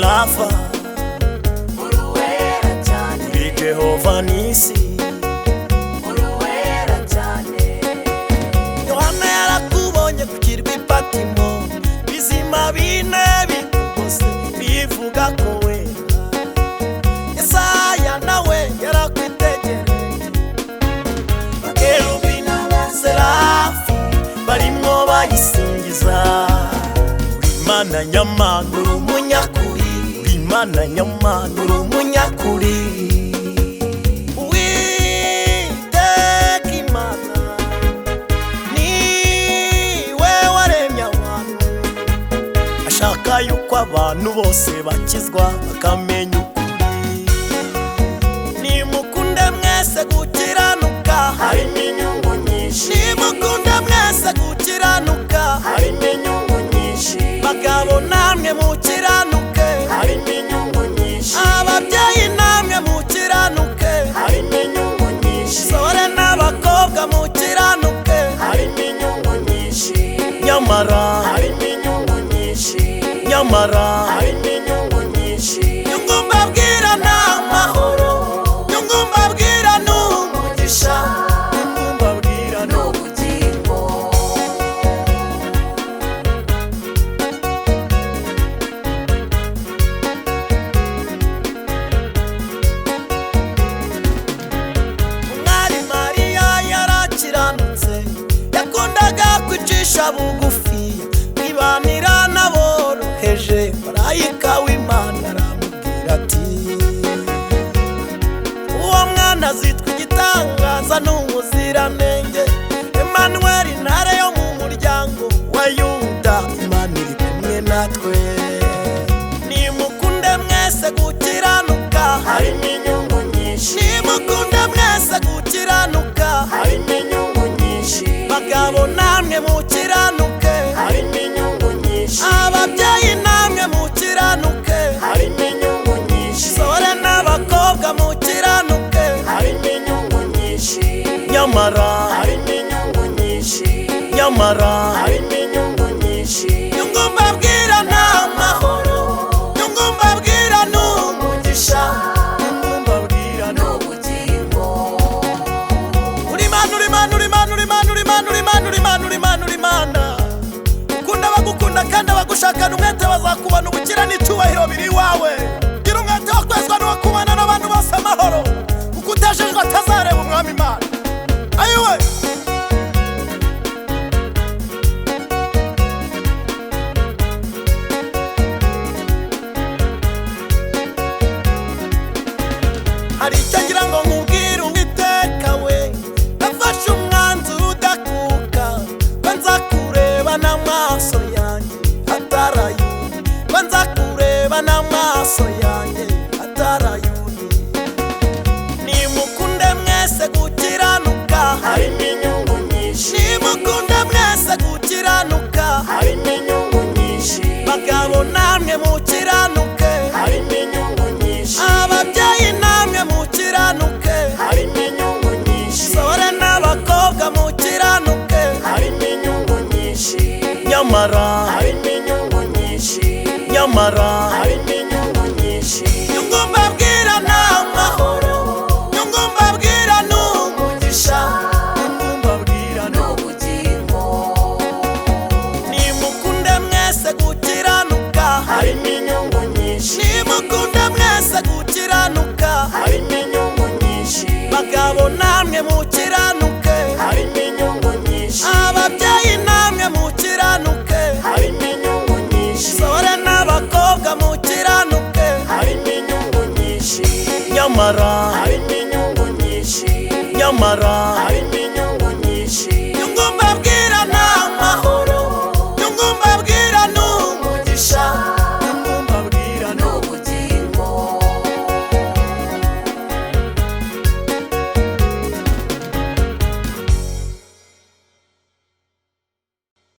Rafa uruwera cyane uri Jehova Nisi uruwera cyane Yohana yarakubonye ku kirwa Patimo bizima bine bikugose bivuga ko wera Yesaya nawe yarakwitegereje Bakerubi n'abaserafi barimo bayisingiza Imana nyamana uri umunyakuri Imana nyamana uri umunyakuri Uwiteka Imana niwe waremye abantu ashaka yuko abantu bose bakizwa bakamenya ukuri nimukunde mwese gukiranuka harimo inyungu nyinshi nimukunde mwese gukiranuka harimo inyungu nyinshi bagabo namwe mukiranuke harimo inyungu nyinshi ababyeyi namwe mukiranuke harimo inyungu nyinshi sore n'abakobwa mukiranuke harimo inyungu nyinshi nyamara harimo inyungu nyinshi nyamara harimo inyungu nyinshi nyungu mbabwira ni amahoro nyungu mbabwira ni umugisha nyungu mbabwira ni n'ubugingo umwari Mariya yarakiranutse yakundaga kwicisha bugufi kwibanira n'aboroheje marayika w'Imana aramubwira ati uwo mwana azitwa igitangaza n'umuziranenge Emmanuel intare yo mu muryango wa Yuda Imana iri kumwe natwe nimukunde mwese gukiranuka harimo inyungu nyinshi nimukunde mwese gukiranuka harimo inyungu nyinshi bagabo namwe mukiranuke harimo inyungu nyinshi ababyeyi namwe mukiranuke harimo inyungu nyinshi sore n'abakobwa mukiranuke harimo inyungu nyinshi nyamara harimo inyungu nyinshi nyamara harimo inyungu nyinshi nyungu mbabwira ni amahoro nyungu mbabwira ni umugisha nyungu mbabwira ni n'ubugingo uri Mana uri Mana uri Mana uri Mana uri Mana uri Mana uri Mana uri Mana uri Mana ukunda bagukunda kandi abagushakana umwete bazakubana ubukira n'icyubahiro biri iwawe gira umwete wo kwezwa n'uwo kubana n'abantu bose amahoro kuko utejejwe atazareba umwami Imana ayiwe hari icyo ngira ngo nkubwire Uwiteka we nafashe umwanzuro udakuka ko nzakureba n'amaso yanjye atarayundi ko nzakureba n'amaso yanjye atarayundi nimukunde mwese gukiranuka harimo inyungu nyinshi nimukunde mwese gukiranuka harimo inyungu nyinshi bagabo namwe mukiranuke harimo inyungu nyinshi ababyeyi namwe mukiranuke harimo inyungu nyinshi sore n'abakobwa mukiranuke harimo inyungu nyinshi nyamara harimo inyungu nyinshi nyamara harimo inyungu nyinshi nyungu mbabwira ni amahoro nyungu mbabwira ni umugisha nyungu mbabwira ni n'ubugingo nimukunde mwese gukiranuka harimo inyungu nyinshi nimukunde mwese gukiranuka harimo inyungu nyinshi bagabo namwe mukiranuke harimo inyungu nyinshi ababyeyi namwe